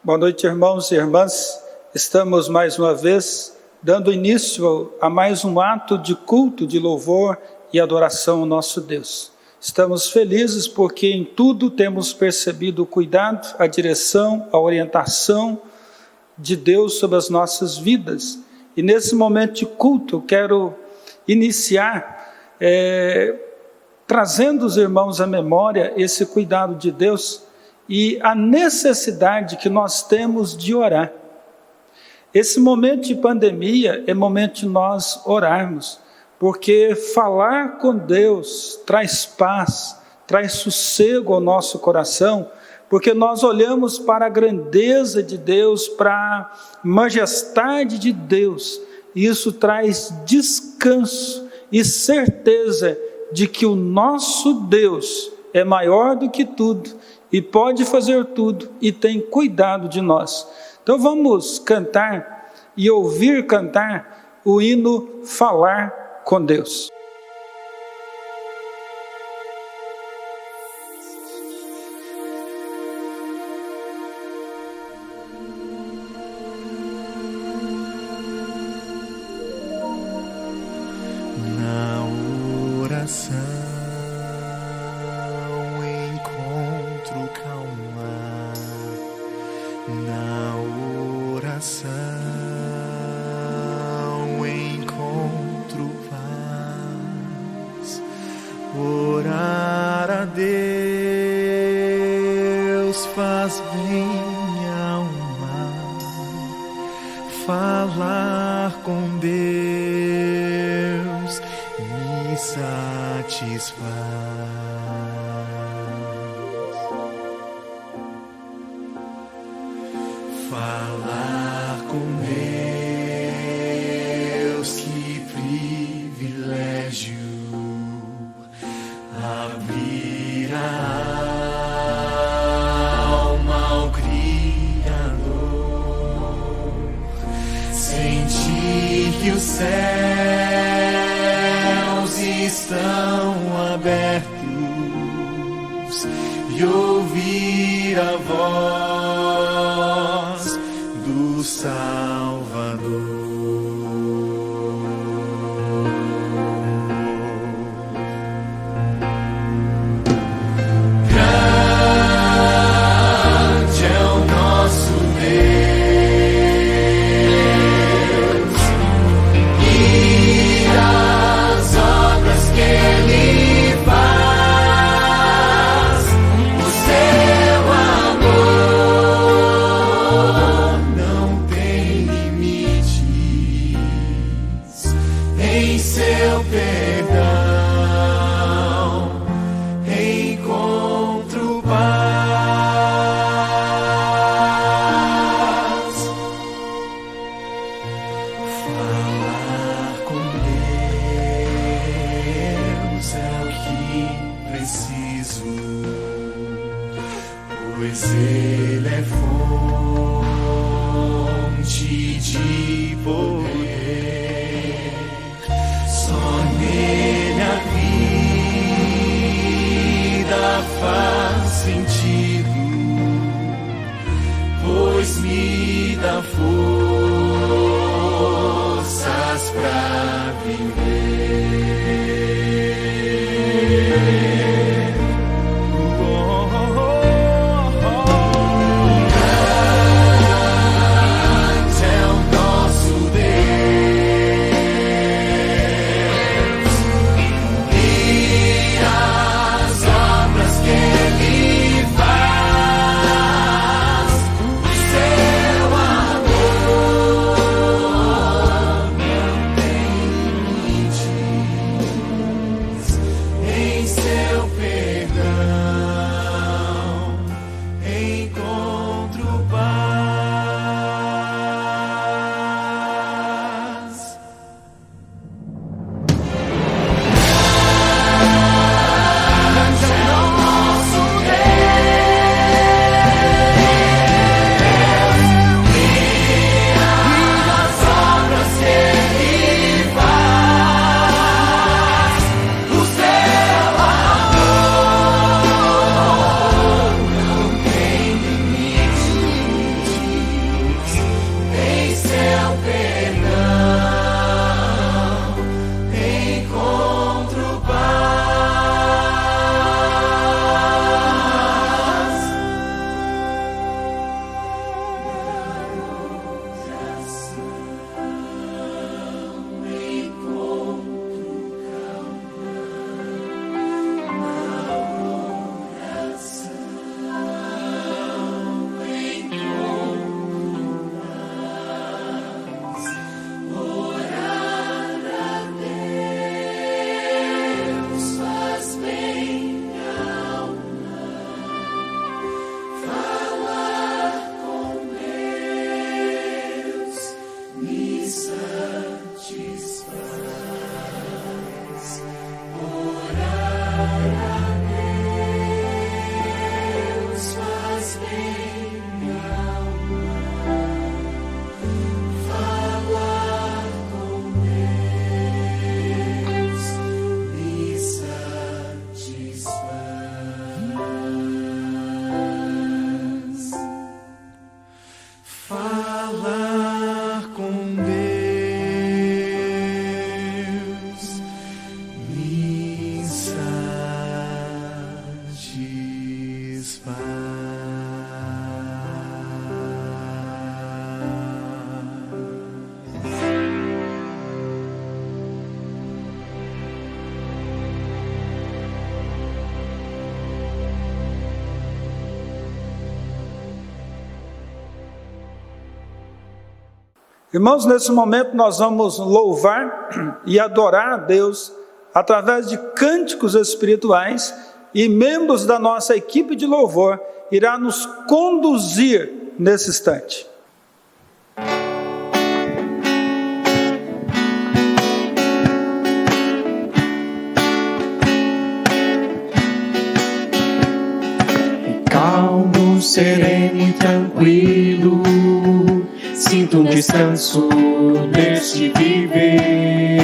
Boa noite, irmãos e irmãs. Estamos mais uma vez dando início a mais um ato de culto, de louvor e adoração ao nosso Deus. Estamos felizes porque em tudo temos percebido o cuidado, a direção, a orientação de Deus sobre as nossas vidas. E nesse momento de culto eu quero iniciar trazendo os irmãos à memória esse cuidado de Deus e a necessidade que nós temos de orar. Esse momento de pandemia é momento de nós orarmos, porque falar com Deus traz paz, traz sossego ao nosso coração, porque nós olhamos para a grandeza de Deus, para a majestade de Deus, e isso traz descanso e certeza de que o nosso Deus é maior do que tudo, e pode fazer tudo, e tem cuidado de nós. Então vamos cantar e ouvir cantar o hino Falar com Deus. Na oração encontro calma, na oração encontro paz. Orar a Deus faz bem à alma, falar com Deus me satisfaz. Falar com Deus, que privilégio, abrir a alma ao Criador, sentir que os céus estão abertos e ouvir a voz do Salvador. Grande é o nosso Deus e as obras que Ele faz, o seu amor não tem limites, em seu perdão encontro paz. Falar com Deus é o que preciso, pois Ele é fonte de poder. Só nele a vida faz sentido, pois me dá forças pra viver. Grande é o nosso Deus e as obras que Ele faz, o seu amor não tem Irmãos, nesse momento nós vamos louvar e adorar a Deus através de cânticos espirituais, e membros da nossa equipe de louvor irá nos conduzir nesse instante. Calmo, sereno e tranquilo, sinto um descanso neste viver.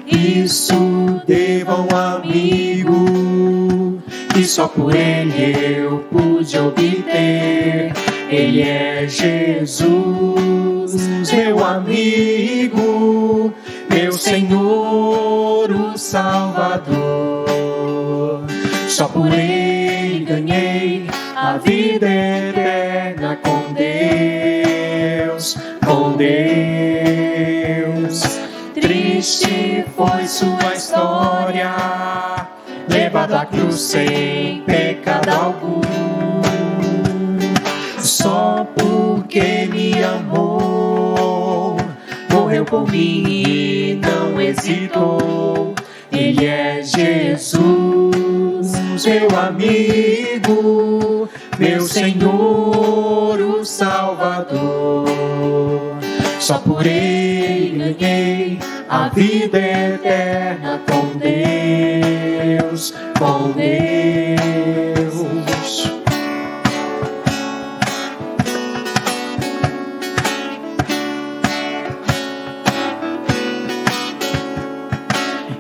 Isso devo a um amigo que só por ele eu pude obter. Ele é Jesus, meu amigo, meu Senhor, o Salvador. Só por ele ganhei a vida eterna com Deus, com Deus. Triste foi sua história, levado à cruz sem pecado algum. Só porque me amou, morreu por mim e não hesitou. Ele é Jesus, meu amigo, meu Senhor, o Salvador. Só por ele ganhei a vida eterna com Deus, com Deus.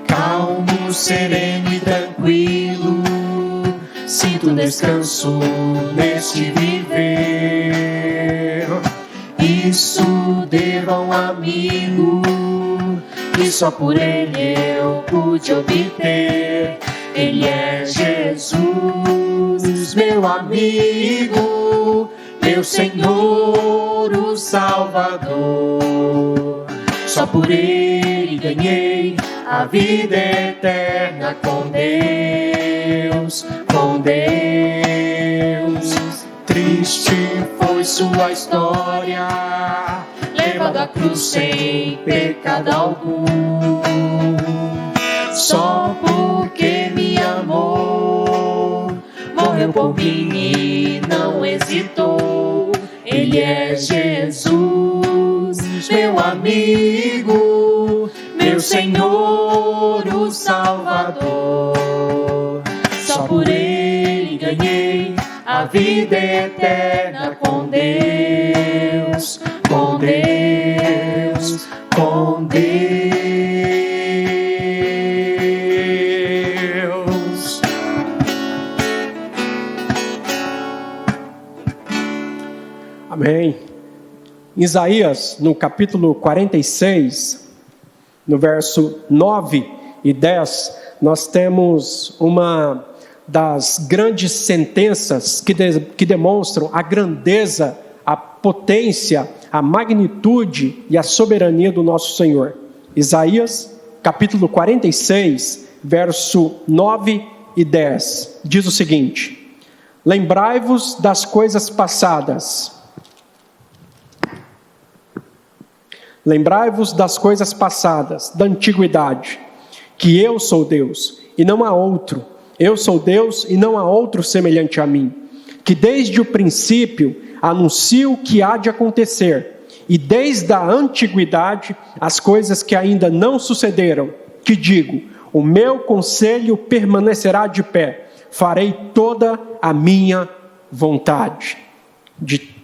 Calmo, sereno e tranquilo, sinto descanso neste viver. Isso devo a um amigo que só por ele eu pude obter. Ele é Jesus, meu amigo, meu Senhor, o Salvador. Só por ele ganhei a vida eterna com Deus, com Deus. Triste foi sua história, levado à cruz sem pecado algum. Só porque me amou, morreu por mim e não hesitou. Ele é Jesus, meu amigo, meu Senhor, o Salvador. Só por ele ganhei a vida eterna com Deus, com Deus, com Deus. Amém. Em Isaías, no capítulo 46, no verso 9 e 10, nós temos uma das grandes sentenças que demonstram a grandeza, a potência, a magnitude e a soberania do nosso Senhor. Isaías, capítulo 46, verso 9 e 10, diz o seguinte: lembrai-vos das coisas passadas. Lembrai-vos das coisas passadas, da antiguidade, que eu sou Deus e não há outro. Eu sou Deus e não há outro semelhante a mim, que desde o princípio anuncio o que há de acontecer, e desde a antiguidade as coisas que ainda não sucederam, que digo, o meu conselho permanecerá de pé, farei toda a minha vontade.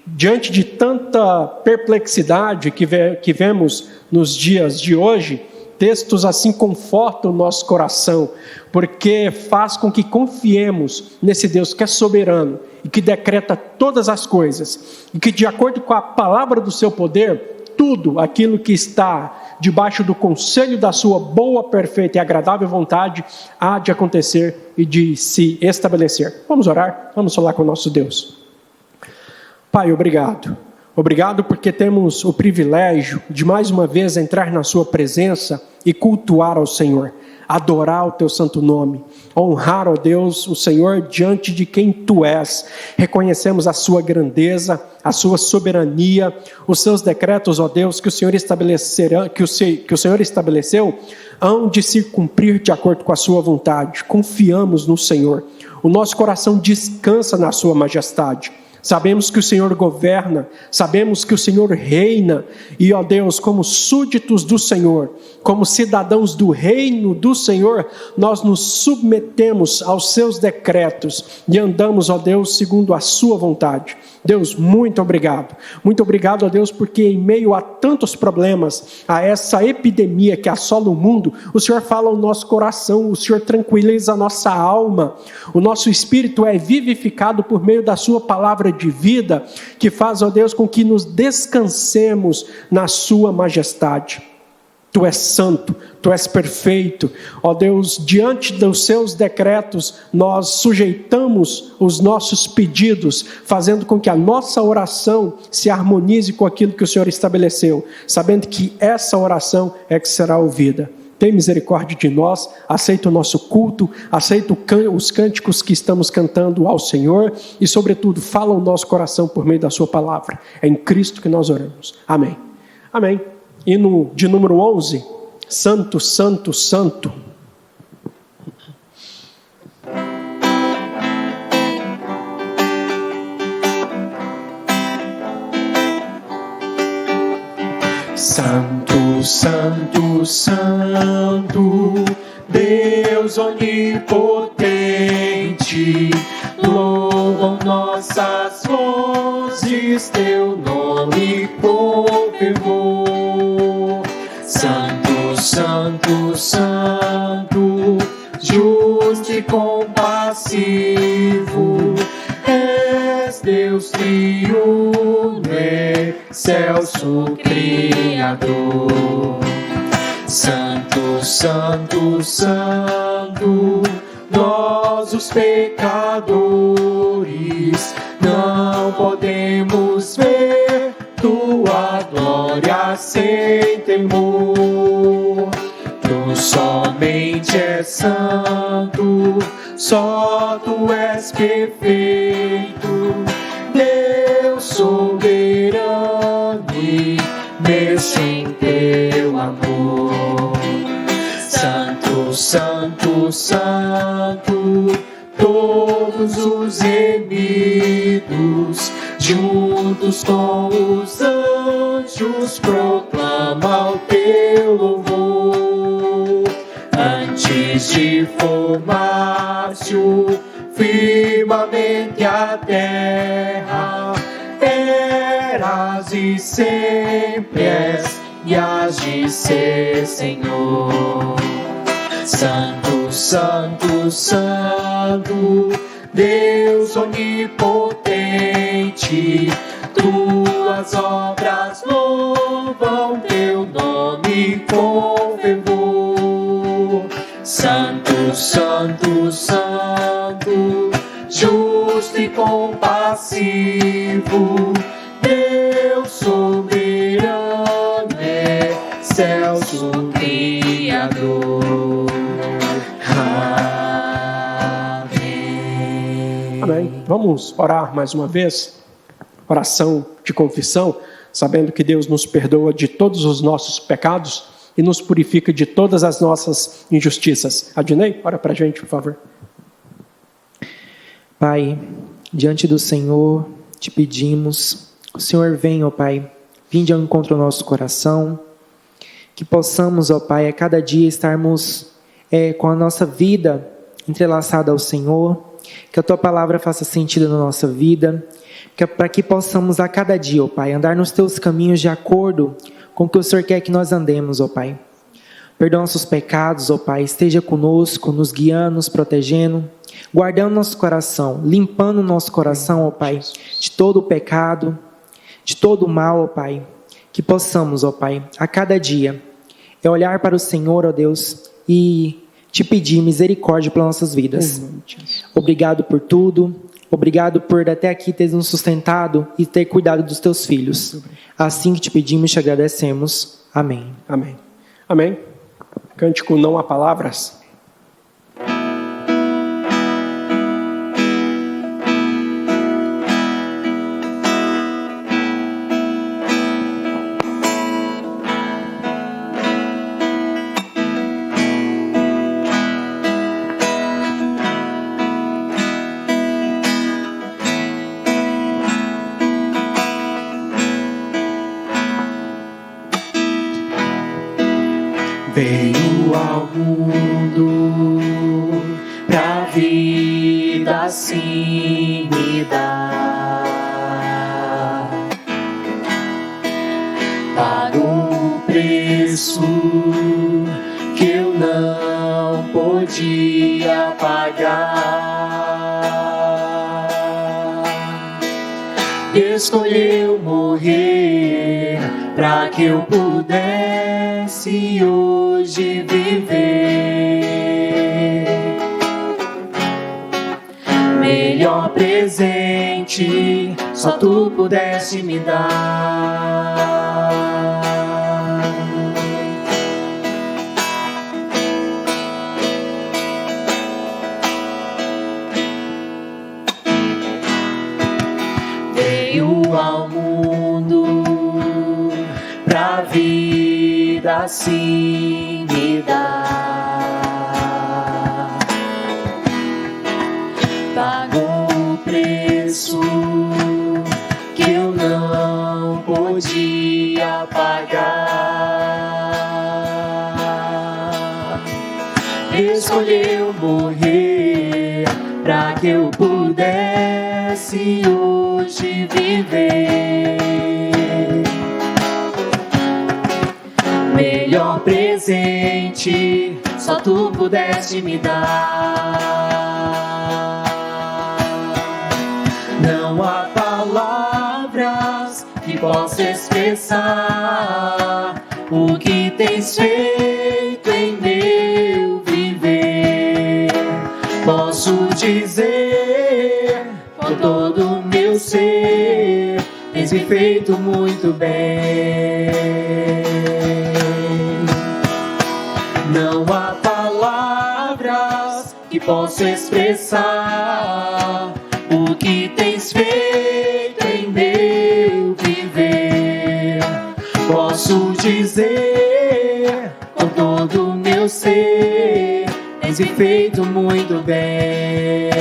Diante de tanta perplexidade que vemos nos dias de hoje, textos assim confortam o nosso coração, porque faz com que confiemos nesse Deus que é soberano e que decreta todas as coisas, e que de acordo com a palavra do seu poder, tudo aquilo que está debaixo do conselho da sua boa, perfeita e agradável vontade há de acontecer e de se estabelecer. Vamos orar? Vamos falar com o nosso Deus. Pai, obrigado. Obrigado porque temos o privilégio de mais uma vez entrar na sua presença e cultuar ao Senhor, adorar o teu santo nome, honrar, ó Deus, o Senhor diante de quem tu és. Reconhecemos a sua grandeza, a sua soberania, os seus decretos, ó Deus, que o Senhor estabelecerá, que o Senhor estabeleceu, hão de se cumprir de acordo com a sua vontade. Confiamos no Senhor. O nosso coração descansa na sua majestade. Sabemos que o Senhor governa, sabemos que o Senhor reina, e, ó Deus, como súditos do Senhor, como cidadãos do reino do Senhor, nós nos submetemos aos seus decretos e andamos, ó Deus, segundo a sua vontade. Deus, muito obrigado, ó Deus, porque em meio a tantos problemas, a essa epidemia que assola o mundo, o Senhor fala ao nosso coração, o Senhor tranquiliza a nossa alma, o nosso espírito é vivificado por meio da sua palavra de vida, que faz, ó Deus, com que nos descansemos na sua majestade. Tu és santo, Tu és perfeito, ó Deus, diante dos seus decretos, nós sujeitamos os nossos pedidos, fazendo com que a nossa oração se harmonize com aquilo que o Senhor estabeleceu, sabendo que essa oração é que será ouvida. Tem misericórdia de nós, aceita o nosso culto, aceita os cânticos que estamos cantando ao Senhor e, sobretudo, fala o nosso coração por meio da sua palavra. É em Cristo que nós oramos. Amém. Amém. Hino de número 11, Santo, Santo, Santo. Santo, Santo, Santo, Deus onipotente, louvam nossas vozes teu nome com fervor. Santo, Santo, Santo, justo e compassivo, és Deus triuno, excelso Criador. Santo, Santo, Santo, nós os pecadores não podemos ver tua glória sem temor. Tu somente és santo, só tu és perfeito, Deus soberano e imerso em teu amor. Santo, Santo, Santo, todos os remidos, juntos com os anjos, proclamam o teu louvor. Antes de formar-se o firmamento e a terra, eras e sempre és, e hás de ser, Senhor. Santo, Santo, Santo, Deus onipotente, tuas obras louvam teu nome com fervor. Santo, Santo, Santo, justo e compassivo, Deus soberano, excelso Criador. Amém. Vamos orar mais uma vez, oração de confissão, sabendo que Deus nos perdoa de todos os nossos pecados e nos purifica de todas as nossas injustiças. Adinei, ora para a gente, por favor. Pai, diante do Senhor, te pedimos, o Senhor venha, ó Pai, vinde ao encontro do nosso coração, que possamos, ó Pai, a cada dia estarmos com a nossa vida entrelaçada ao Senhor, que a Tua Palavra faça sentido na nossa vida, para que possamos a cada dia, ó Pai, andar nos Teus caminhos de acordo com o que o Senhor quer que nós andemos, ó Pai. Perdoa nossos pecados, ó Pai, esteja conosco, nos guiando, nos protegendo, guardando nosso coração, limpando nosso coração, ó Pai, de todo o pecado, de todo o mal, ó Pai, que possamos, ó Pai, a cada dia, olhar para o Senhor, ó Deus, e te pedir misericórdia pelas nossas vidas. Obrigado por tudo, Obrigado por até aqui ter nos sustentado e ter cuidado dos teus filhos. Assim que te pedimos e te agradecemos. Amém. Amém. Amém. Cântico Não Há Palavras. Veio ao mundo pra vida assim me dar. Pagou o preço que eu não podia pagar. Escolheu morrer pra que eu pudesse hoje viver. Melhor presente só tu pudeste me dar. Veio ao mundo pra vida assim me dar. Pagou o preço que eu não podia pagar. Escolheu morrer pra que eu pudesse hoje viver. Melhor presente só tu pudeste me dar. Não há palavras que possam expressar o que tens feito em meu viver. Posso dizer com todo o meu ser, tens me feito muito bem. Não há palavras que possam expressar o que tens feito em meu viver. Posso dizer com todo o meu ser, tens me feito muito bem.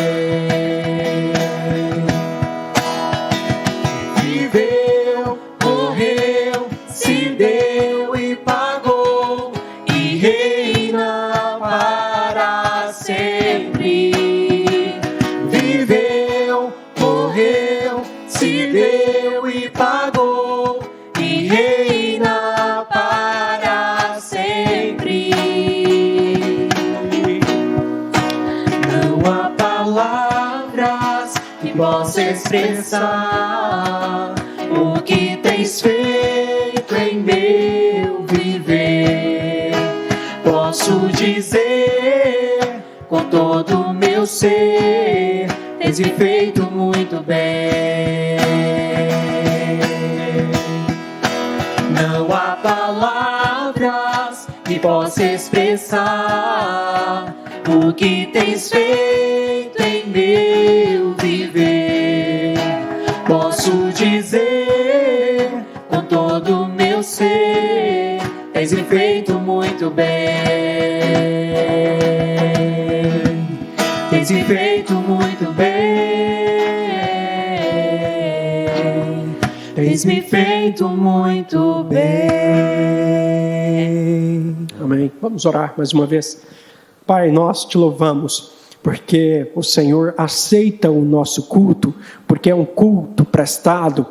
Viveu, morreu, se deu e pagou, e reina para sempre. Viveu, morreu, se deu e pagou, e reina para sempre. Não há palavras que possam expressar o que tens feito em meu viver. Posso dizer com todo o meu ser, tens me feito muito bem. Não há palavras que possam expressar o que tens feito em meu viver. Posso dizer com todo o meu ser, tens me feito muito bem. Tens me feito muito bem. Tens me feito muito bem. Amém. Vamos orar mais uma vez. Pai, nós te louvamos porque o Senhor aceita o nosso culto, porque é um culto prestado,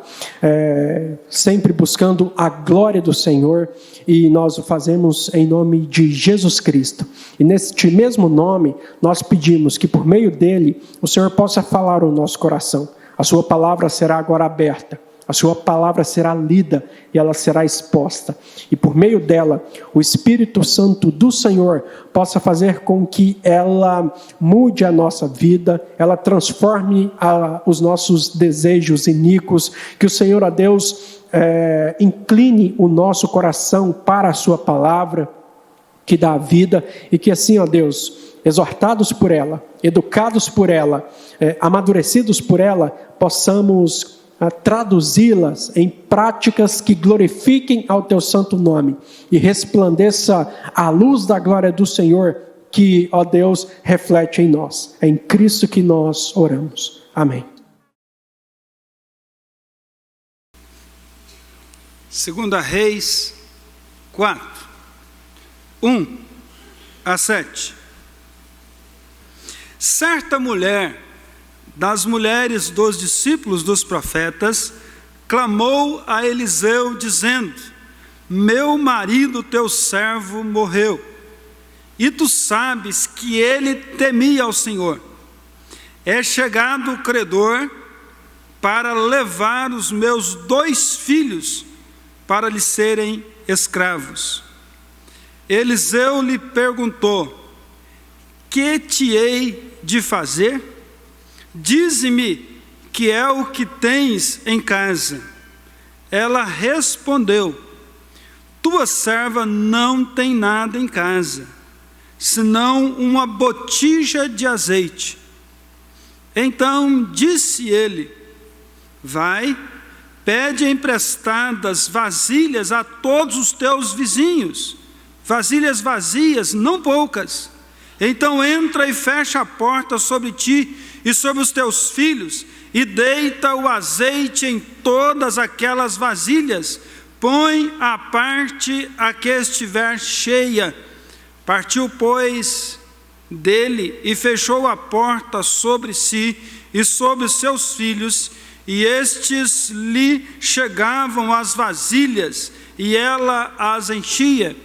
sempre buscando a glória do Senhor, e nós o fazemos em nome de Jesus Cristo. E neste mesmo nome, nós pedimos que por meio dele, o Senhor possa falar o nosso coração. A sua palavra será agora aberta. A sua palavra será lida e ela será exposta. E por meio dela, o Espírito Santo do Senhor possa fazer com que ela mude a nossa vida, ela transforme os nossos desejos iníquos, que o Senhor, ó Deus, incline o nosso coração para a sua palavra, que dá a vida, e que assim, ó Deus, exortados por ela, educados por ela, amadurecidos por ela, possamos traduzi-las em práticas que glorifiquem ao teu santo nome e resplandeça a luz da glória do Senhor que, ó Deus, reflete em nós. É em Cristo que nós oramos. Amém. 2 Reis 4, 1-7. Certa mulher das mulheres dos discípulos dos profetas clamou a Eliseu dizendo: meu marido, teu servo, morreu, e tu sabes que ele temia ao Senhor. É chegado o credor para levar os meus 2 filhos para lhe serem escravos. Eliseu lhe perguntou: que te hei de fazer? Dize-me que é o que tens em casa. Ela respondeu: tua serva não tem nada em casa, senão uma botija de azeite. Então disse ele: vai, pede emprestadas vasilhas a todos os teus vizinhos, vasilhas vazias, não poucas. Então entra e fecha a porta sobre ti e sobre os teus filhos, e deita o azeite em todas aquelas vasilhas. Põe à parte a que estiver cheia. Partiu, pois, dele e fechou a porta sobre si e sobre os seus filhos, e estes lhe chegavam as vasilhas, e ela as enchia.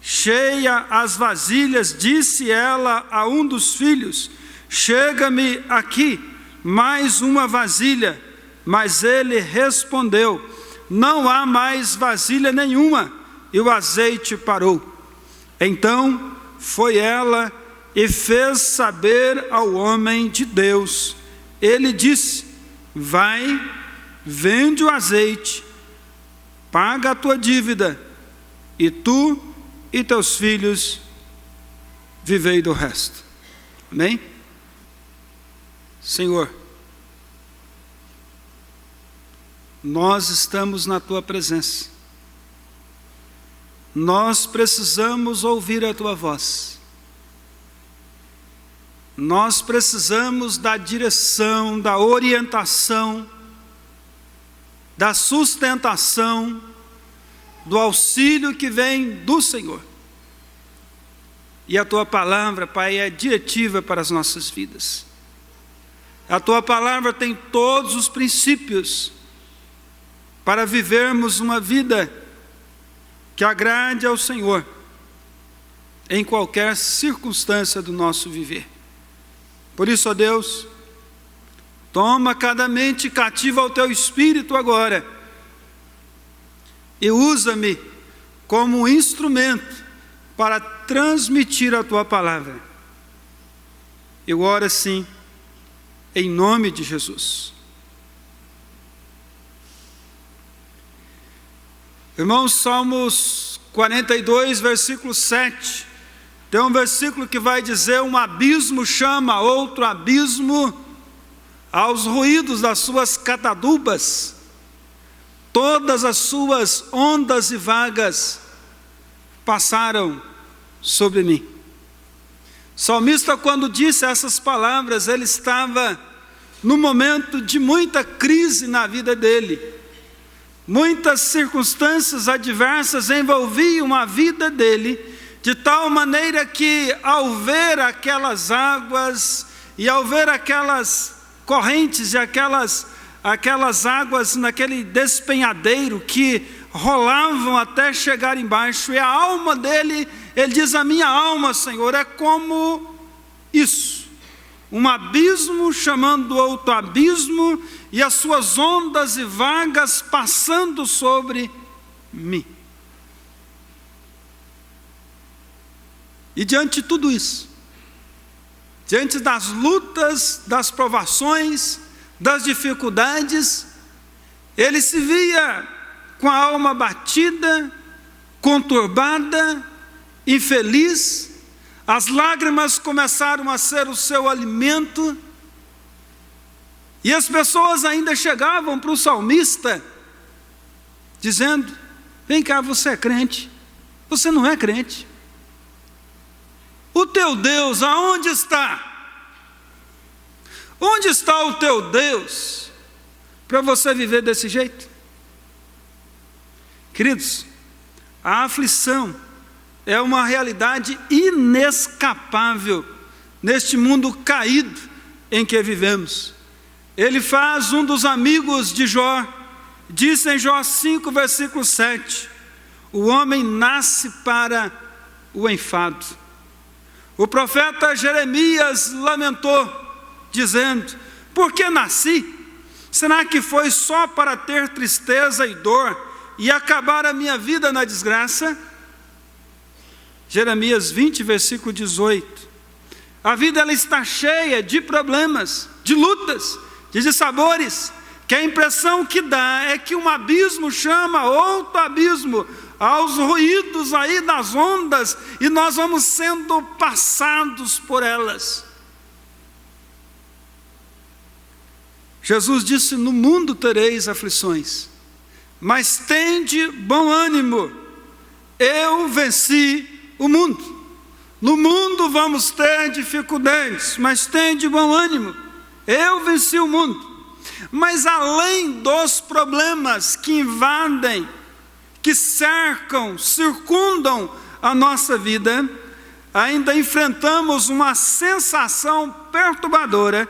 Cheia as vasilhas, disse ela a um dos filhos: chega-me aqui mais uma vasilha. Mas ele respondeu: não há mais vasilha nenhuma. E o azeite parou. Então foi ela e fez saber ao homem de Deus. Ele disse: vai, vende o azeite, paga a tua dívida, e tu e teus filhos vivei do resto. Amém? Senhor, nós estamos na tua presença. Nós precisamos ouvir a tua voz. Nós precisamos da direção, da orientação, da sustentação, do auxílio que vem do Senhor. E a tua palavra, Pai, é diretiva para as nossas vidas. A tua palavra tem todos os princípios para vivermos uma vida que agrade ao Senhor em qualquer circunstância do nosso viver. Por isso, ó Deus, toma cada mente cativa ao teu espírito agora e usa-me como um instrumento para transmitir a tua palavra. Eu oro assim, em nome de Jesus. Irmãos, Salmos 42, versículo 7, tem um versículo que vai dizer: um abismo chama outro abismo aos ruídos das suas catadubas, todas as suas ondas e vagas passaram sobre mim. O salmista, quando disse essas palavras, ele estava num momento de muita crise na vida dele. Muitas circunstâncias adversas envolviam a vida dele, de tal maneira que, ao ver aquelas águas e ao ver aquelas correntes e aquelas águas naquele despenhadeiro que rolavam até chegar embaixo, e a alma dele, ele diz: a minha alma, Senhor, é como isso, um abismo chamando outro abismo, e as suas ondas e vagas passando sobre mim. E diante de tudo isso, diante das lutas, das provações, das dificuldades, ele se via com a alma batida, conturbada, infeliz. As lágrimas começaram a ser o seu alimento, e as pessoas ainda chegavam para o salmista, dizendo: vem cá, você é crente? Você não é crente? O teu Deus aonde está? Onde está o teu Deus para você viver desse jeito? Queridos, a aflição é uma realidade inescapável neste mundo caído em que vivemos. Ele faz um dos amigos de Jó, diz em Jó 5, versículo 7, o homem nasce para o enfado. O profeta Jeremias lamentou, dizendo: por que nasci? Será que foi só para ter tristeza e dor e acabar a minha vida na desgraça? Jeremias 20, versículo 18. A vida ela está cheia de problemas, de lutas, de dissabores, que a impressão que dá é que um abismo chama outro abismo, aos ruídos aí das ondas, e nós vamos sendo passados por elas. Jesus disse: no mundo tereis aflições, mas tende bom ânimo, eu venci o mundo. No mundo vamos ter dificuldades, mas tende bom ânimo, eu venci o mundo. Mas além dos problemas que invadem, que cercam, circundam a nossa vida, ainda enfrentamos uma sensação perturbadora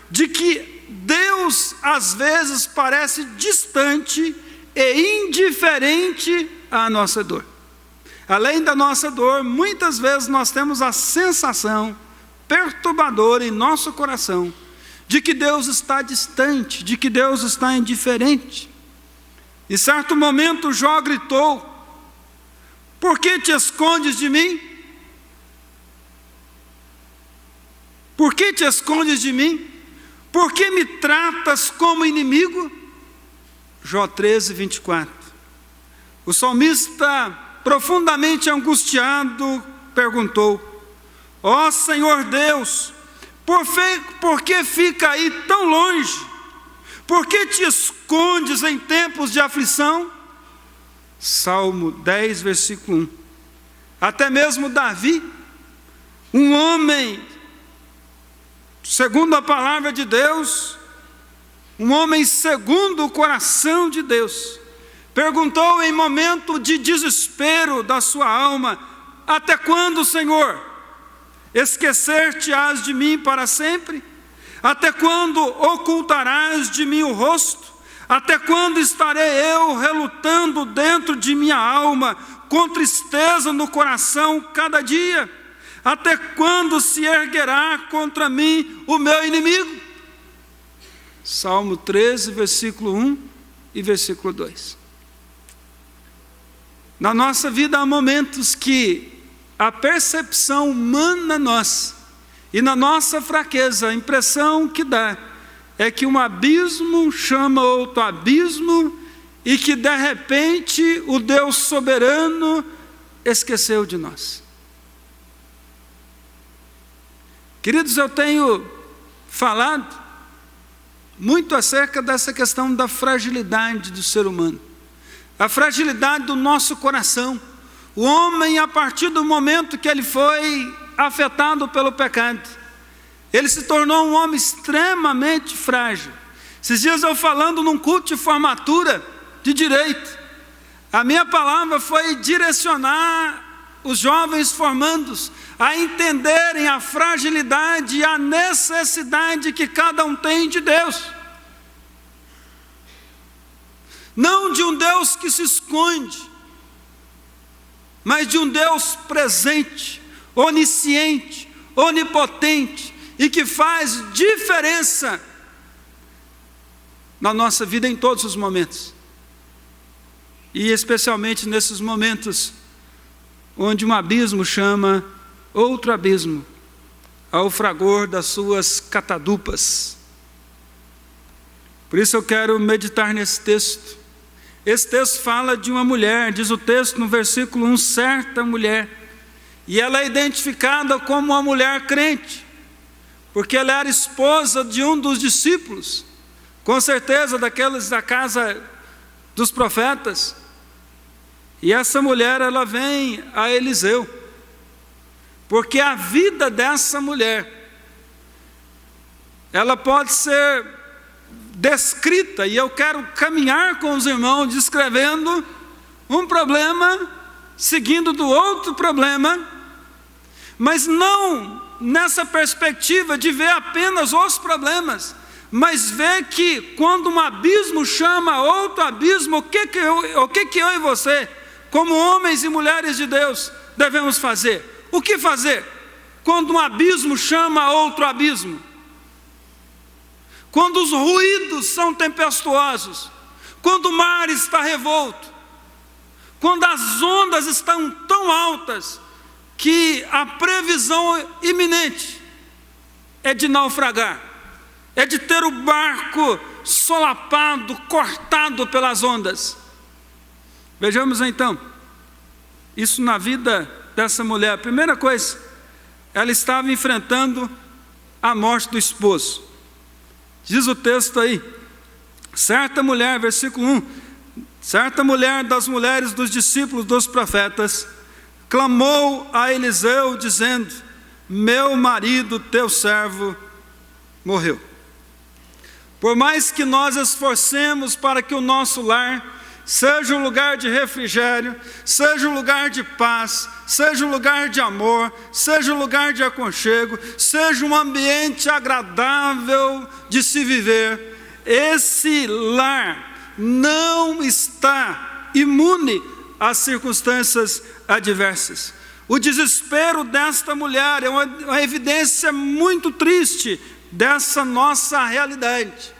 de que Deus às vezes parece distante e indiferente à nossa dor. Além da nossa dor, muitas vezes nós temos a sensação perturbadora em nosso coração de que Deus está distante, de que Deus está indiferente. Em certo momento Jó gritou: por que te escondes de mim? Por que te escondes de mim? Por que me tratas como inimigo? Jó 13, 24. O salmista, profundamente angustiado, perguntou: ó Senhor Deus, por que fica aí tão longe? Por que te escondes em tempos de aflição? Salmo 10, versículo 1. Até mesmo Davi, um homem, segundo a palavra de Deus, um homem segundo o coração de Deus, perguntou em momento de desespero da sua alma: até quando, Senhor? Esquecer-te-ás de mim para sempre? Até quando ocultarás de mim o rosto? Até quando estarei eu relutando dentro de minha alma, com tristeza no coração cada dia? Até quando se erguerá contra mim o meu inimigo? Salmo 13, versículo 1 e versículo 2. Na nossa vida há momentos que a percepção humana nossa e na nossa fraqueza, a impressão que dá é que um abismo chama outro abismo e que de repente o Deus soberano esqueceu de nós. Queridos, eu tenho falado muito acerca dessa questão da fragilidade do ser humano, a fragilidade do nosso coração. O homem, a partir do momento que ele foi afetado pelo pecado, ele se tornou um homem extremamente frágil. Esses dias eu falando num culto de formatura de direito, a minha palavra foi direcionar os jovens formandos a entenderem a fragilidade e a necessidade que cada um tem de Deus. Não de um Deus que se esconde, mas de um Deus presente, onisciente, onipotente e que faz diferença na nossa vida em todos os momentos. E especialmente nesses momentos onde um abismo chama outro abismo ao fragor das suas catadupas. Por isso eu quero meditar nesse texto. Esse texto fala de uma mulher, diz o texto no versículo 1, certa mulher, e ela é identificada como uma mulher crente, porque ela era esposa de um dos discípulos, com certeza daqueles da casa dos profetas. E essa mulher, ela vem a Eliseu, porque a vida dessa mulher, ela pode ser descrita, e eu quero caminhar com os irmãos descrevendo um problema, seguindo do outro problema, mas não nessa perspectiva de ver apenas os problemas, mas ver que quando um abismo chama outro abismo, o que eu e você, como homens e mulheres de Deus, devemos fazer? O que fazer quando um abismo chama outro abismo? Quando os ruídos são tempestuosos, quando o mar está revolto, quando as ondas estão tão altas que a previsão iminente é de naufragar, é de ter o barco solapado, cortado pelas ondas. Vejamos então, isso na vida dessa mulher. A primeira coisa, ela estava enfrentando a morte do esposo. Diz o texto aí, certa mulher, versículo 1, certa mulher das mulheres dos discípulos dos profetas, clamou a Eliseu dizendo, meu marido, teu servo, morreu. Por mais que nós esforcemos para que o nosso lar seja um lugar de refrigério, seja um lugar de paz, seja um lugar de amor, seja um lugar de aconchego, seja um ambiente agradável de se viver, esse lar não está imune às circunstâncias adversas. O desespero desta mulher é uma evidência muito triste dessa nossa realidade.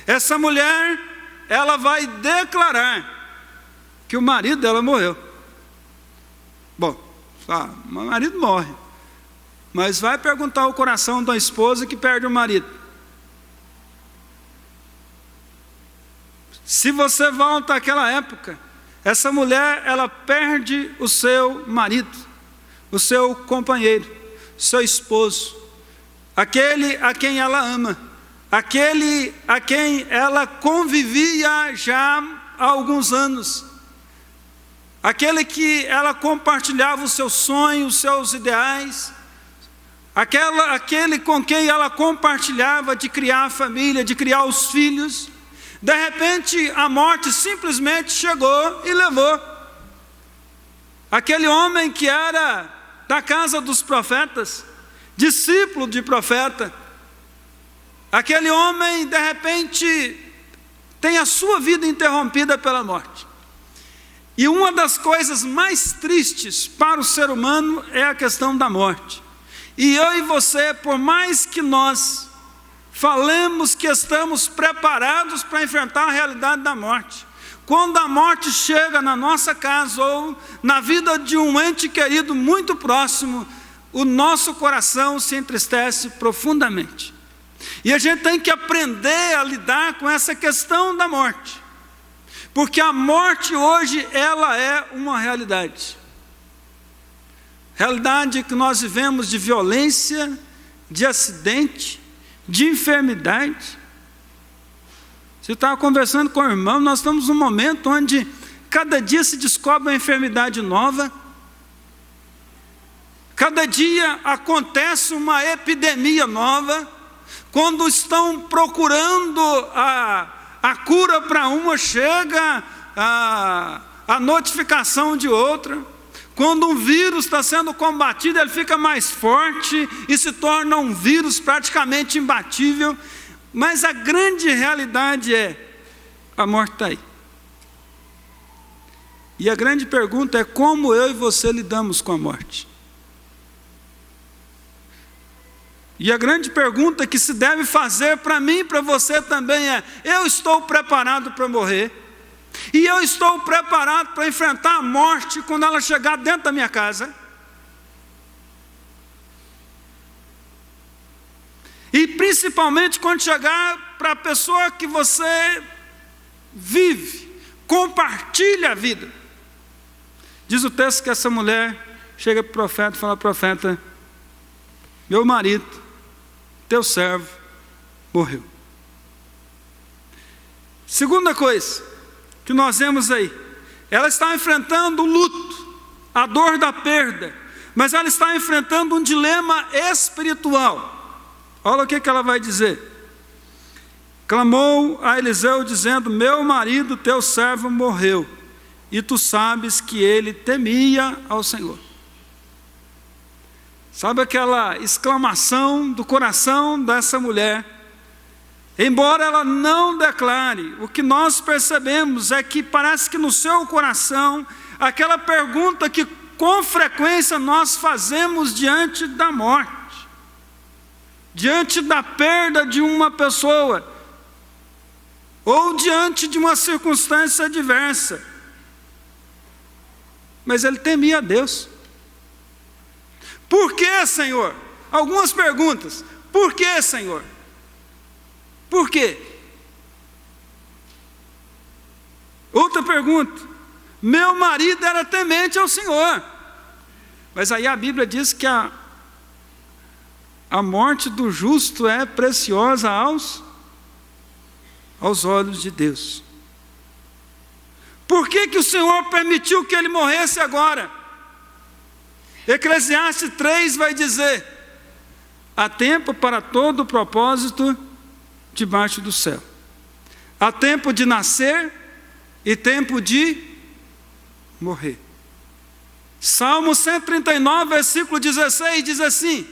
Essa mulher, ela vai declarar que o marido dela morreu. Bom, meu marido morre, mas vai perguntar o coração da esposa que perde o marido. Se você volta àquela época, essa mulher, ela perde o seu marido, o seu companheiro, o seu esposo, aquele a quem ela ama, aquele a quem ela convivia já há alguns anos, aquele que ela compartilhava os seus sonhos, os seus ideais, aquele com quem ela compartilhava de criar a família, de criar os filhos. De repente a morte simplesmente chegou e levou aquele homem que era da casa dos profetas, discípulo de profeta. Aquele homem de repente tem a sua vida interrompida pela morte. E uma das coisas mais tristes para o ser humano é a questão da morte. E eu e você, por mais que nós falemos que estamos preparados para enfrentar a realidade da morte, quando a morte chega na nossa casa ou na vida de um ente querido muito próximo, o nosso coração se entristece profundamente. E a gente tem que aprender a lidar com essa questão da morte, porque a morte hoje, ela é uma realidade. Realidade que nós vivemos de violência, de acidente, de enfermidade. Você estava conversando com o irmão, nós estamos num momento onde cada dia se descobre uma enfermidade nova, cada dia acontece uma epidemia nova. Quando estão procurando a cura para uma, chega a notificação de outra. Quando um vírus está sendo combatido, ele fica mais forte e se torna um vírus praticamente imbatível. Mas a grande realidade é, a morte está aí. E a grande pergunta é como eu e você lidamos com a morte. E a grande pergunta que se deve fazer para mim e para você também é: eu estou preparado para morrer? E eu estou preparado para enfrentar a morte quando ela chegar dentro da minha casa? E principalmente quando chegar para a pessoa que você vive, compartilha a vida. Diz o texto que essa mulher chega para o profeta e fala: profeta, meu marido, teu servo, morreu. Segunda coisa que nós vemos aí, ela está enfrentando o luto, a dor da perda, mas ela está enfrentando um dilema espiritual. Olha o que ela vai dizer. Clamou a Eliseu dizendo: meu marido, teu servo, morreu, e tu sabes que ele temia ao Senhor. Sabe aquela exclamação do coração dessa mulher? Embora ela não declare, o que nós percebemos é que parece que no seu coração, aquela pergunta que com frequência nós fazemos diante da morte, diante da perda de uma pessoa, ou diante de uma circunstância adversa. Mas ele temia a Deus. Por que, Senhor? Algumas perguntas. Por que, Senhor? Por quê? Outra pergunta. Meu marido era temente ao Senhor. Mas aí a Bíblia diz que a morte do justo é preciosa aos olhos de Deus. Por que o Senhor permitiu que ele morresse agora? Eclesiastes 3 vai dizer: há tempo para todo propósito debaixo do céu. Há tempo de nascer e tempo de morrer. Salmo 139, versículo 16 diz assim: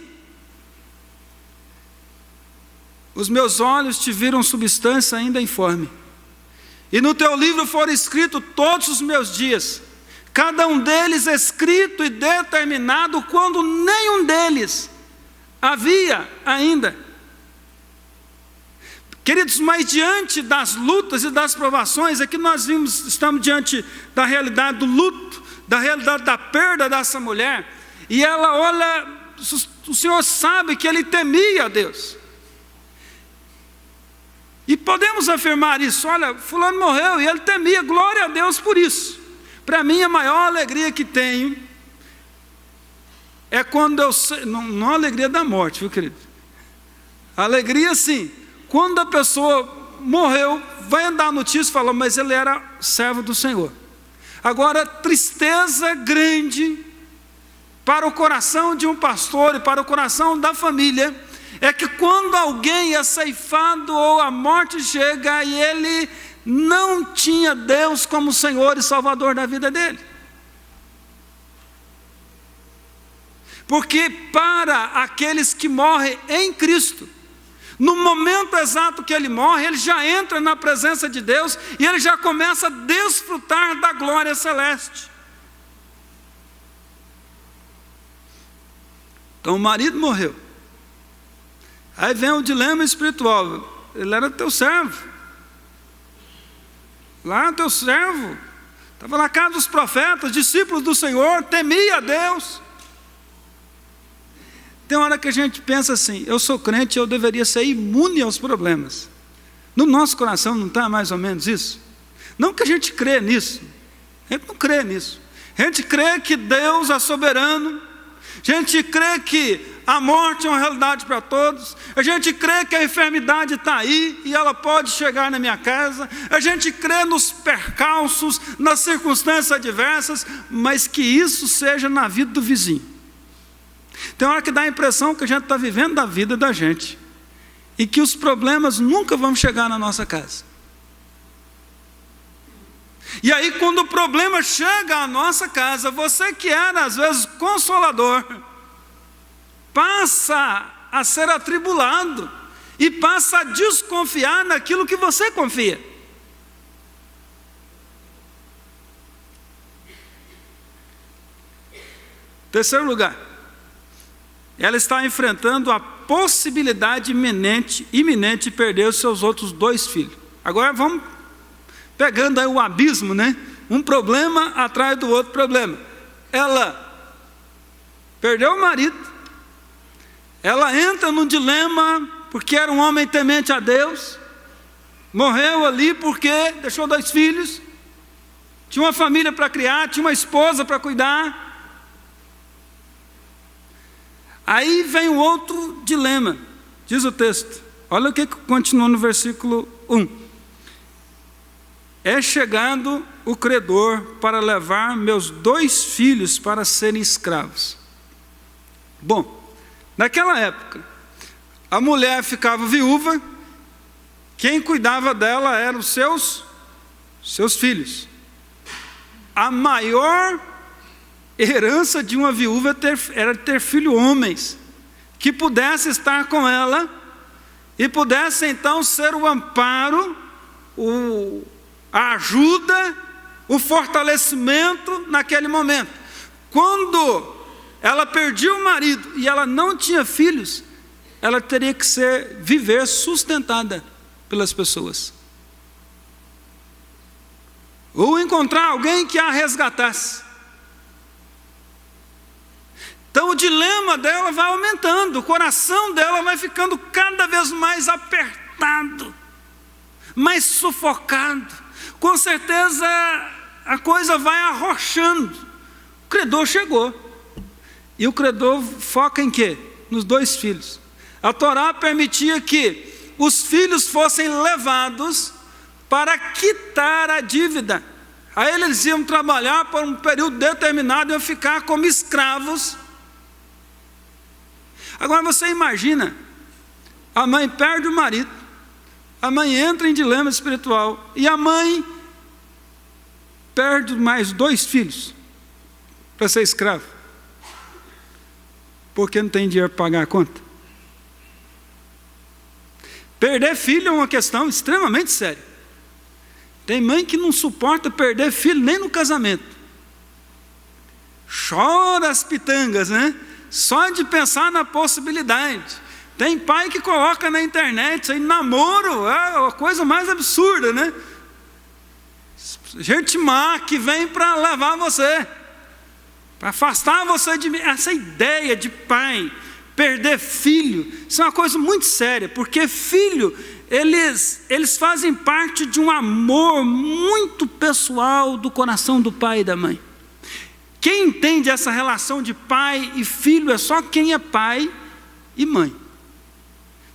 os meus olhos te viram substância ainda informe, e no teu livro foram escritos todos os meus dias, cada um deles escrito e determinado quando nenhum deles havia ainda. Queridos, mas diante das lutas e das provações, aqui nós estamos diante da realidade do luto, da realidade da perda dessa mulher, e ela olha, o Senhor sabe que ele temia a Deus. E podemos afirmar isso: olha, fulano morreu e ele temia, glória a Deus por isso. Para mim, a maior alegria que tenho é quando eu sei, não a alegria da morte, viu, querido? A alegria, sim, quando a pessoa morreu, vai andar a notícia e fala: mas ele era servo do Senhor. Agora, tristeza grande para o coração de um pastor e para o coração da família é que quando alguém é ceifado ou a morte chega e ele não tinha Deus como Senhor e Salvador da vida dele. Porque para aqueles que morrem em Cristo, no momento exato que ele morre, ele já entra na presença de Deus e ele já começa a desfrutar da glória celeste. Então o marido morreu. Aí vem o dilema espiritual: ele era teu servo. Lá teu servo, estava na casa dos profetas, discípulos do Senhor, temia a Deus. Tem hora que a gente pensa assim: eu sou crente, eu deveria ser imune aos problemas. No nosso coração não está mais ou menos isso? Não que a gente crê nisso, a gente não crê nisso. A gente crê que Deus é soberano, a gente crê que a morte é uma realidade para todos, a gente crê que a enfermidade está aí e ela pode chegar na minha casa, a gente crê nos percalços, nas circunstâncias adversas, mas que isso seja na vida do vizinho. Tem hora que dá a impressão que a gente está vivendo da vida da gente e que os problemas nunca vão chegar na nossa casa. E aí quando o problema chega à nossa casa, você que era às vezes consolador, passa a ser atribulado e passa a desconfiar naquilo que você confia. Terceiro lugar, ela está enfrentando a possibilidade iminente de perder os seus outros 2 filhos. Agora vamos pegando aí o abismo, né? Um problema atrás do outro problema. Ela perdeu o marido, ela entra num dilema, porque era um homem temente a Deus, morreu ali porque deixou 2 filhos, tinha uma família para criar, tinha uma esposa para cuidar. Aí vem o outro dilema, diz o texto, olha o que continua no versículo 1. É chegado o credor para levar meus 2 filhos para serem escravos. Bom, naquela época, a mulher ficava viúva, quem cuidava dela eram os seus filhos. A maior herança de uma viúva era ter filhos homens, que pudesse estar com ela, e pudesse então ser o amparo, a ajuda, o fortalecimento naquele momento. Quando ela perdia o marido e ela não tinha filhos, ela teria que viver sustentada pelas pessoas, ou encontrar alguém que a resgatasse. Então o dilema dela vai aumentando, o coração dela vai ficando cada vez mais apertado, mais sufocado. Com certeza a coisa vai arrochando. O credor chegou. E o credor foca em quê? Nos 2 filhos. A Torá permitia que os filhos fossem levados para quitar a dívida. Aí eles iam trabalhar por um período determinado e iam ficar como escravos. Agora você imagina, a mãe perde o marido, a mãe entra em dilema espiritual, e a mãe perde mais 2 filhos para ser escravo, porque não tem dinheiro para pagar a conta. Perder filho é uma questão extremamente séria. Tem mãe que não suporta perder filho nem no casamento. Chora as pitangas, né? Só de pensar na possibilidade. Tem pai que coloca na internet, aí namoro é a coisa mais absurda, né? Gente má que vem para levar você, para afastar você de mim. Essa ideia de pai perder filho, isso é uma coisa muito séria, porque filho, eles fazem parte de um amor muito pessoal do coração do pai e da mãe. Quem entende essa relação de pai e filho é só quem é pai e mãe.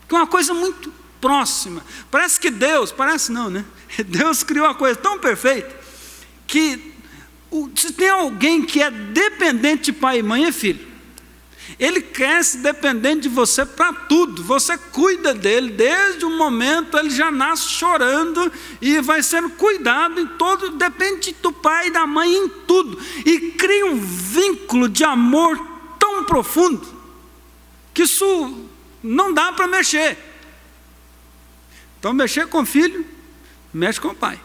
Porque é uma coisa muito próxima. Parece que Deus, parece não, né? Deus criou uma coisa tão perfeita que se tem alguém que é dependente de pai e mãe, é filho. Ele cresce dependente de você para tudo. Você cuida dele desde o momento, ele já nasce chorando e vai sendo cuidado em todo, depende do pai e da mãe em tudo. E cria um vínculo de amor tão profundo que isso não dá para mexer. Então mexer com o filho, mexe com o pai.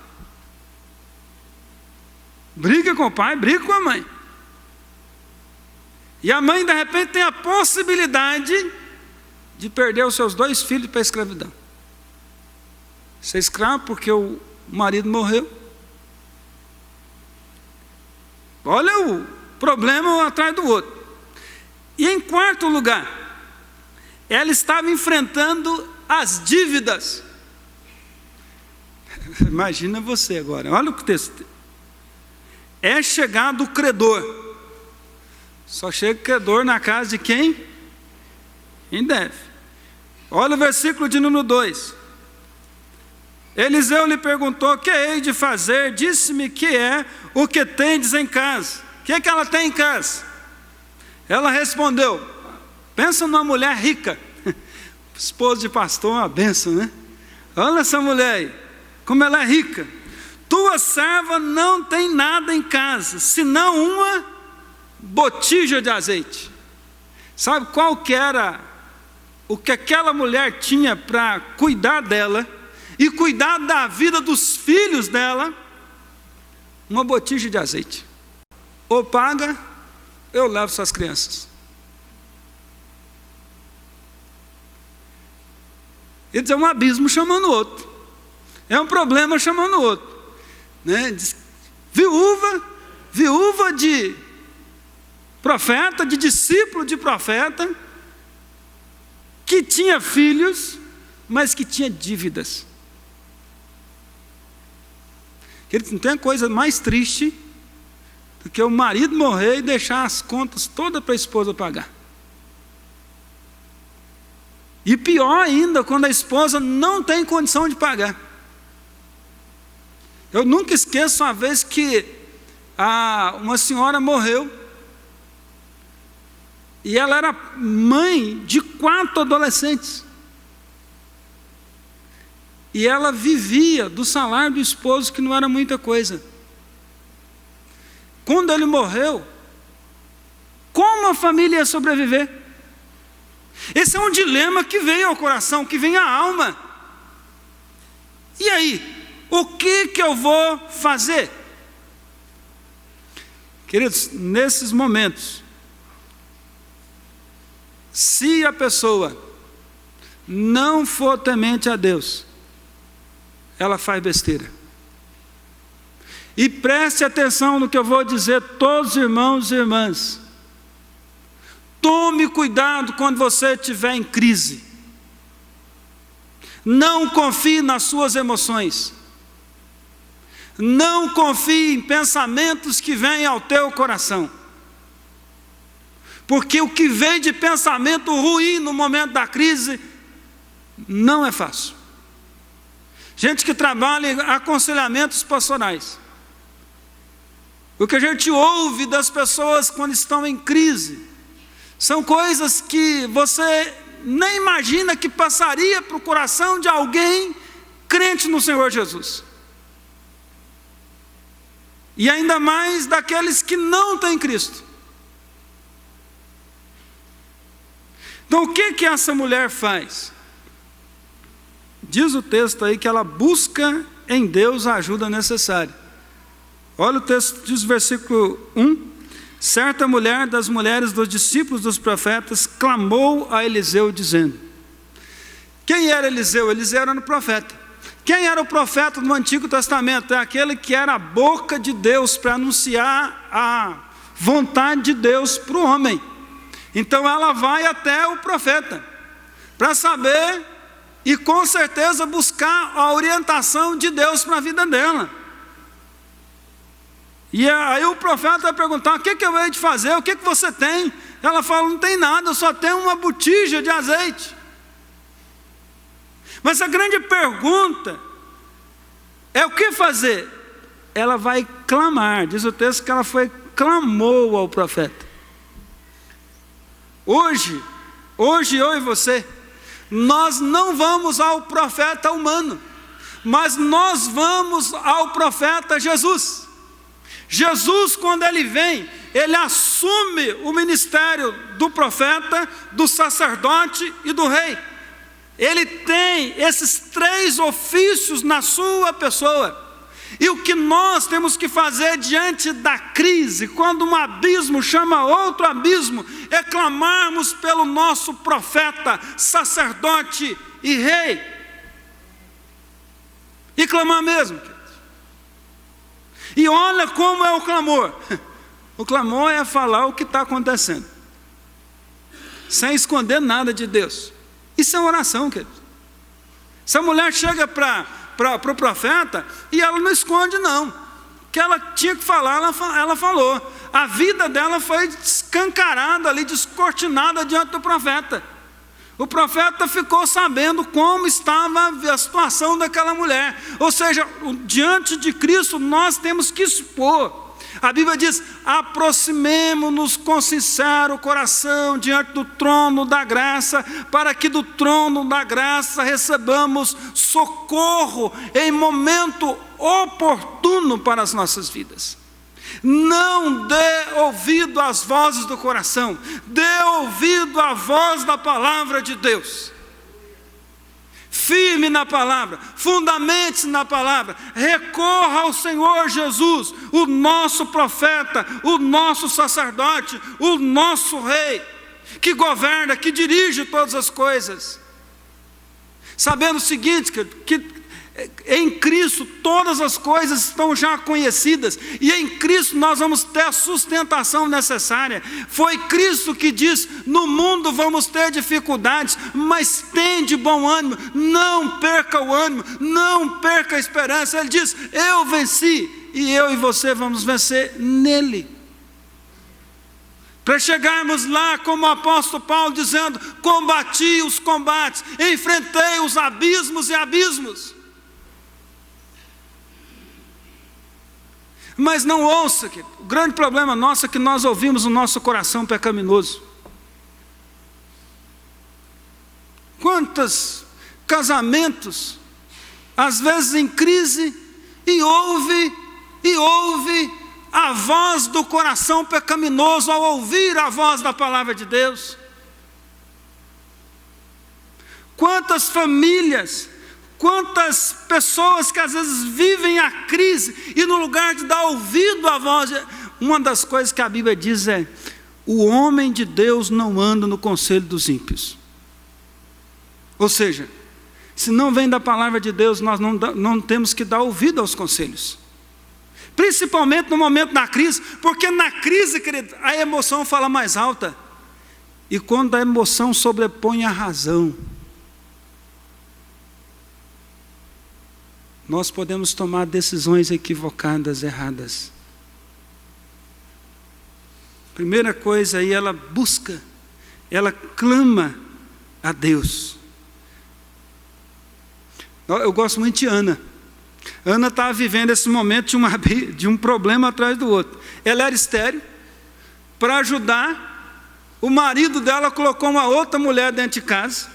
Briga com o pai, briga com a mãe. E a mãe, de repente, tem a possibilidade de perder os seus 2 filhos para a escravidão. Ser escravo porque o marido morreu. Olha o problema um atrás do outro. E em quarto lugar, ela estava enfrentando as dívidas. Imagina você agora, olha o texto. É chegado o credor. Só chega o credor na casa de quem? Quem deve. Olha o versículo de número 2. Eliseu lhe perguntou: que hei de fazer? Disse-me que é o que tendes em casa. O que ela tem em casa? Ela respondeu: pensa numa mulher rica. Esposa de pastor é uma bênção, né? Olha essa mulher aí, como ela é rica. Tua serva não tem nada em casa, senão uma botija de azeite. Sabe qual que era o que aquela mulher tinha para cuidar dela e cuidar da vida dos filhos dela? Uma botija de azeite. Ou paga, eu levo suas crianças. Ele diz, é um abismo chamando o outro, é um problema chamando o outro, né? Diz, viúva de profeta, de discípulo de profeta, que tinha filhos, mas que tinha dívidas. Não tem coisa mais triste do que o marido morrer e deixar as contas todas para a esposa pagar. E pior ainda, quando a esposa não tem condição de pagar. Eu nunca esqueço uma vez que uma senhora morreu, e ela era mãe de 4 adolescentes. E ela vivia do salário do esposo, que não era muita coisa. Quando ele morreu, como a família ia sobreviver? Esse é um dilema que vem ao coração, que vem à alma. E aí, o que eu vou fazer? Queridos, nesses momentos, se a pessoa não for temente a Deus, ela faz besteira. E preste atenção no que eu vou dizer, todos os irmãos e irmãs. Tome cuidado quando você estiver em crise. Não confie nas suas emoções. Não confie em pensamentos que vêm ao teu coração. Porque o que vem de pensamento ruim no momento da crise não é fácil. Gente que trabalha em aconselhamentos pastorais, o que a gente ouve das pessoas quando estão em crise são coisas que você nem imagina que passaria para o coração de alguém crente no Senhor Jesus. E ainda mais daqueles que não têm Cristo. Então o que essa mulher faz? Diz o texto aí que ela busca em Deus a ajuda necessária. Olha o texto, diz o versículo 1. Certa mulher das mulheres dos discípulos dos profetas clamou a Eliseu dizendo. Quem era Eliseu? Eliseu era um profeta. Quem era o profeta no Antigo Testamento? É aquele que era a boca de Deus para anunciar a vontade de Deus para o homem. Então ela vai até o profeta para saber e com certeza buscar a orientação de Deus para a vida dela. E aí o profeta vai perguntar, o que eu hei de fazer, o que você tem? Ela fala, não tem nada, eu só tenho uma botija de azeite. Mas a grande pergunta é o que fazer? Ela vai clamar, diz o texto que ela clamou ao profeta. Hoje eu e você, nós não vamos ao profeta humano, mas nós vamos ao profeta Jesus. Jesus, quando ele vem, ele assume o ministério do profeta, do sacerdote e do rei. Ele tem esses 3 ofícios na sua pessoa. E o que nós temos que fazer diante da crise, quando um abismo chama outro abismo, é clamarmos pelo nosso profeta, sacerdote e rei. E clamar mesmo, queridos. E olha como é o clamor. O clamor é falar o que está acontecendo, sem esconder nada de Deus. Isso é oração, queridos. Se a mulher chega para o profeta e ela não esconde não, o que ela tinha que falar, ela falou. A vida dela foi escancarada ali, descortinada diante do profeta. O profeta ficou sabendo como estava a situação daquela mulher. Ou seja, diante de Cristo nós temos que expor. A Bíblia diz, aproximemo-nos com sincero coração diante do trono da graça, para que do trono da graça recebamos socorro em momento oportuno para as nossas vidas. Não dê ouvido às vozes do coração, dê ouvido à voz da palavra de Deus. Firme na palavra, fundamente-se na palavra, recorra ao Senhor Jesus, o nosso profeta, o nosso sacerdote, o nosso rei, que governa, que dirige todas as coisas. sabendo o seguinte, que em Cristo todas as coisas estão já conhecidas, e em Cristo nós vamos ter a sustentação necessária. Foi Cristo que diz: no mundo vamos ter dificuldades, mas tem de bom ânimo, não perca o ânimo, não perca a esperança. Ele diz: eu venci, e eu e você vamos vencer nele. Para chegarmos lá, como o apóstolo Paulo dizendo: combati os combates, enfrentei os abismos e abismos. Mas não ouça, o grande problema nosso é que nós ouvimos o nosso coração pecaminoso. Quantos casamentos, às vezes em crise, e ouve a voz do coração pecaminoso ao ouvir a voz da palavra de Deus. Quantas famílias, quantas pessoas que às vezes vivem a crise, e no lugar de dar ouvido à voz, uma das coisas que a Bíblia diz é: o homem de Deus não anda no conselho dos ímpios. Ou seja, se não vem da palavra de Deus, nós não temos que dar ouvido aos conselhos. Principalmente no momento da crise, porque na crise, querido, a emoção fala mais alta. E quando a emoção sobrepõe a razão, nós podemos tomar decisões equivocadas, erradas. Primeira coisa aí, ela busca, ela clama a Deus. Eu gosto muito de Ana. Ana estava vivendo esse momento de um problema atrás do outro. Ela era estéril. Para ajudar, o marido dela colocou uma outra mulher dentro de casa.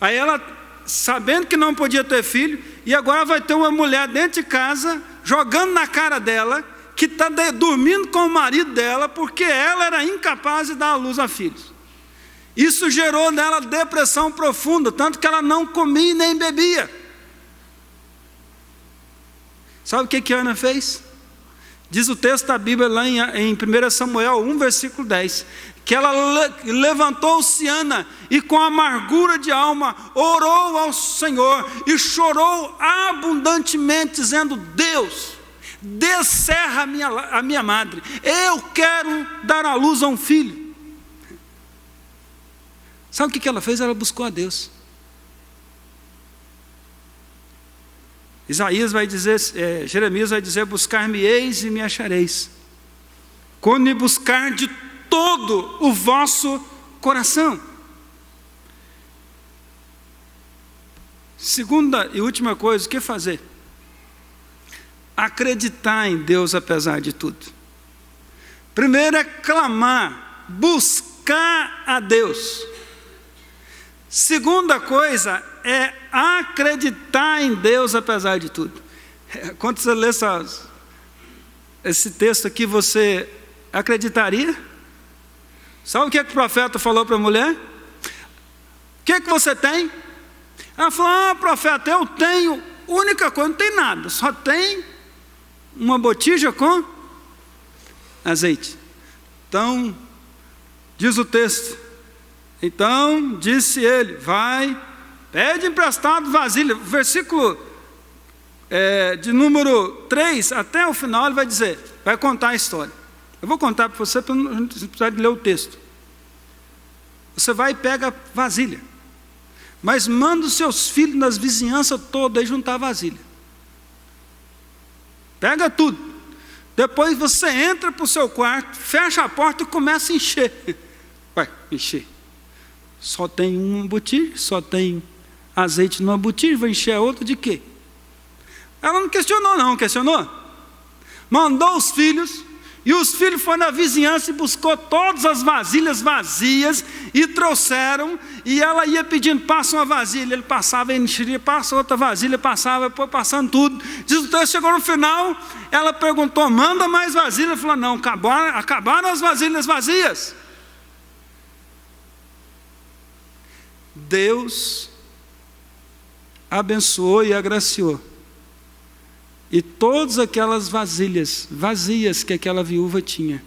Aí ela, sabendo que não podia ter filho, e agora vai ter uma mulher dentro de casa, jogando na cara dela, que está dormindo com o marido dela, porque ela era incapaz de dar à luz a filhos. Isso gerou nela depressão profunda, tanto que ela não comia nem bebia. Sabe o que Ana fez? Diz o texto da Bíblia lá em 1 Samuel 1, versículo 10, que ela levantou-se Ana, e com amargura de alma orou ao Senhor, e chorou abundantemente, dizendo: Deus, descerra a minha madre, eu quero dar à luz a um filho. Sabe o que ela fez? Ela buscou a Deus. Jeremias vai dizer: buscar-me-eis e me achareis, quando me buscar de todo o vosso coração. Segunda e última coisa, o que fazer? Acreditar em Deus apesar de tudo. Primeiro é clamar, buscar a Deus. Segunda coisa é acreditar em Deus apesar de tudo. Quando você lê esse texto aqui, você acreditaria? Sabe o que o profeta falou para a mulher? O que você tem? Ela falou: profeta, eu tenho, única coisa, não tem nada, só tem uma botija com azeite. Então, diz o texto: então disse ele: vai, pede emprestado vasilha. Versículo de número 3 até o final, ele vai dizer, vai contar a história. Eu vou contar para você, para não precisar de ler o texto. Você vai e pega vasilha, mas manda os seus filhos nas vizinhanças todas e juntar vasilha. Pega tudo. Depois você entra para o seu quarto, fecha a porta e começa a encher. Vai, encher. Só tem uma botija, só tem azeite numa botija, vai encher a outra de quê? Ela não questionou, não, questionou? Mandou os filhos, e os filhos foram na vizinhança e buscou todas as vasilhas vazias e trouxeram, e ela ia pedindo: passa uma vasilha, ele passava, ele encheria, passa outra vasilha, passava, foi passando tudo. Diz o texto, chegou no final, ela perguntou: manda mais vasilha? Ele falou: não, acabaram as vasilhas vazias. Deus abençoou e agraciou, e todas aquelas vasilhas vazias que aquela viúva tinha,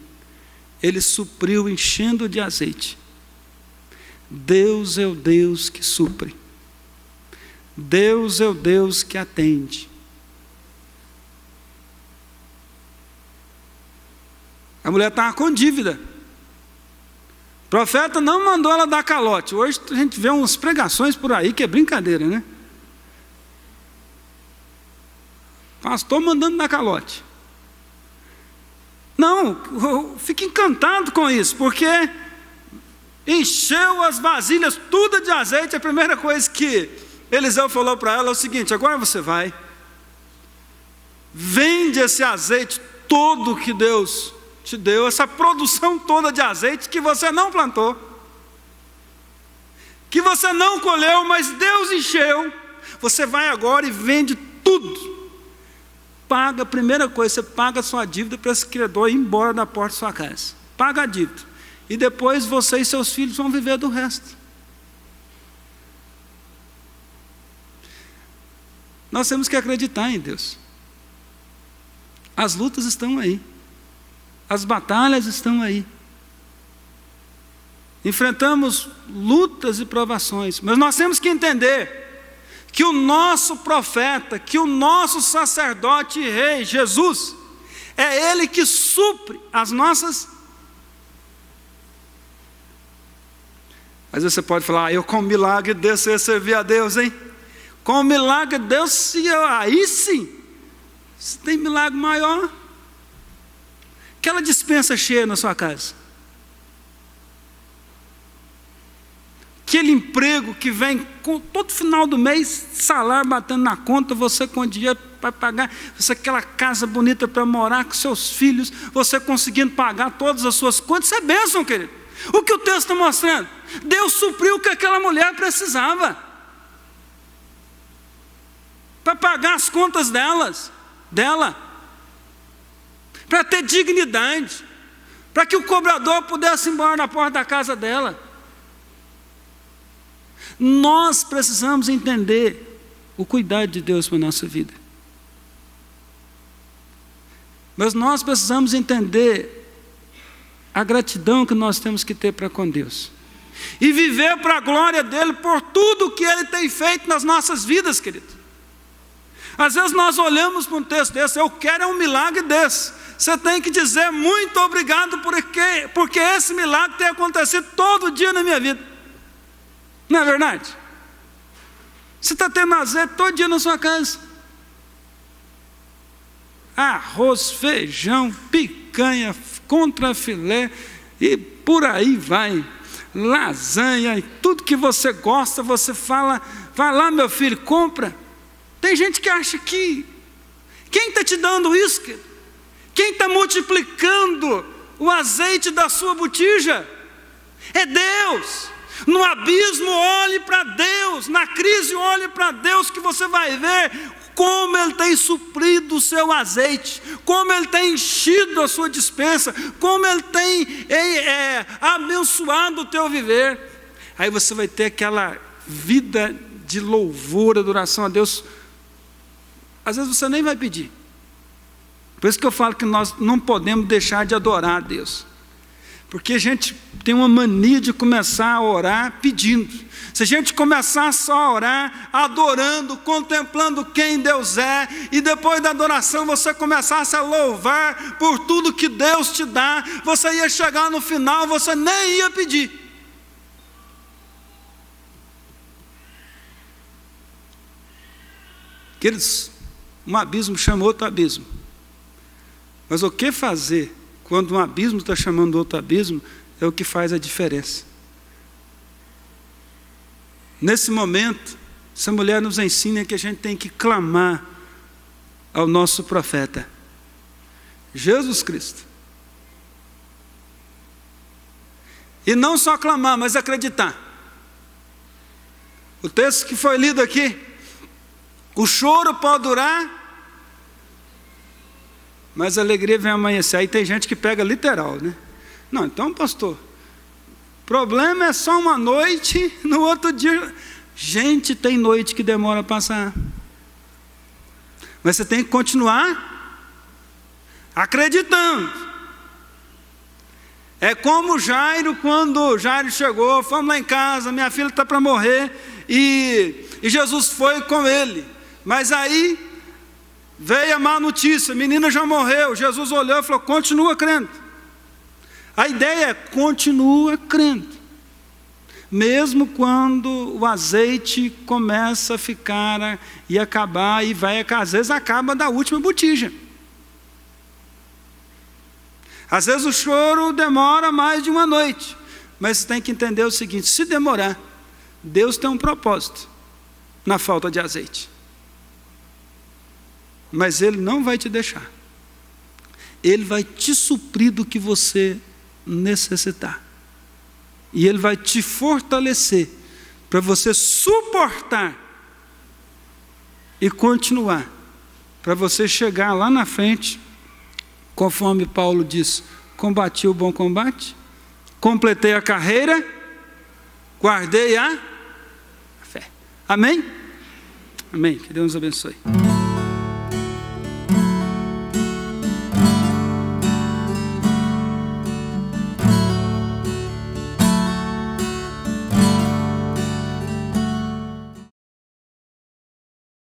Ele supriu enchendo de azeite. Deus é o Deus que supre. Deus é o Deus que atende. A mulher estava com dívida. O profeta não mandou ela dar calote. Hoje a gente vê umas pregações por aí que é brincadeira, né? Pastor mandando dar calote. Não, eu fico encantado com isso, porque encheu as vasilhas tudo de azeite. A primeira coisa que Eliseu falou para ela é o seguinte: agora você vai, vende esse azeite todo que Deus te deu, essa produção toda de azeite que você não plantou, que você não colheu, mas Deus encheu. Você vai agora e vende tudo. Paga, a primeira coisa, você paga a sua dívida para esse credor ir embora da porta da sua casa. Paga a dívida. E depois você e seus filhos vão viver do resto. Nós temos que acreditar em Deus. As lutas estão aí. As batalhas estão aí. Enfrentamos lutas e provações, mas nós temos que entender que o nosso profeta, que o nosso sacerdote e rei, Jesus, é Ele que supre as nossas. Às vezes você pode falar: eu com um milagre desse eu ia servir a Deus, hein? Com um milagre de Deus, aí sim, se tem milagre maior. Aquela despensa cheia na sua casa. Aquele emprego que vem com todo final do mês, salário batendo na conta, você com dinheiro para pagar, você aquela casa bonita para morar com seus filhos, você conseguindo pagar todas as suas contas, isso é bênção, querido. O que o texto está mostrando? Deus supriu o que aquela mulher precisava para pagar as contas dela, para ter dignidade, para que o cobrador pudesse ir embora da porta da casa dela. Nós precisamos entender o cuidado de Deus para a nossa vida. Mas nós precisamos entender a gratidão que nós temos que ter para com Deus. E viver para a glória dEle por tudo que Ele tem feito nas nossas vidas, querido. Às vezes nós olhamos para um texto desse: eu quero um milagre desse. Você tem que dizer muito obrigado porque esse milagre tem acontecido todo dia na minha vida. Não é verdade? Você está tendo azeite todo dia na sua casa. Arroz, feijão, picanha, contrafilé e por aí vai. Lasanha e tudo que você gosta, você fala: vai lá, meu filho, compra. Tem gente que acha que... Quem está te dando isso? Quem está multiplicando o azeite da sua botija? É Deus. No abismo, olhe para Deus. Na crise, olhe para Deus, que você vai ver como Ele tem suprido o seu azeite, como Ele tem enchido a sua despensa, como Ele tem abençoado o teu viver. Aí você vai ter aquela vida de louvor, adoração a Deus. Às vezes você nem vai pedir. Por isso que eu falo que nós não podemos deixar de adorar a Deus. Porque a gente tem uma mania de começar a orar pedindo. Se a gente começar só a orar adorando, contemplando quem Deus é, e depois da adoração você começasse a louvar por tudo que Deus te dá, você ia chegar no final, você nem ia pedir. Queridos, um abismo chama outro abismo. Mas o que fazer quando um abismo está chamando outro abismo é o que faz a diferença. Nesse momento, essa mulher nos ensina que a gente tem que clamar ao nosso profeta, Jesus Cristo. E não só clamar, mas acreditar. O texto que foi lido aqui: o choro pode durar, mas a alegria vem amanhecer. Aí tem gente que pega literal, né? Não, então, pastor, problema é só uma noite, no outro dia... Gente, tem noite que demora a passar. Mas você tem que continuar acreditando. É como Jairo, quando Jairo chegou: fomos lá em casa, minha filha está para morrer, e e Jesus foi com ele. Mas aí veio a má notícia, a menina já morreu. Jesus olhou e falou: continua crendo. A ideia é: continua crendo. Mesmo quando o azeite começa a ficar e acabar, e vai, às vezes acaba da última botija. Às vezes o choro demora mais de uma noite. Mas você tem que entender o seguinte: se demorar, Deus tem um propósito na falta de azeite. Mas Ele não vai te deixar. Ele vai te suprir do que você necessitar. E Ele vai te fortalecer para você suportar e continuar, para você chegar lá na frente, conforme Paulo diz: combati o bom combate, completei a carreira, guardei a fé. Amém? Amém. Que Deus nos abençoe.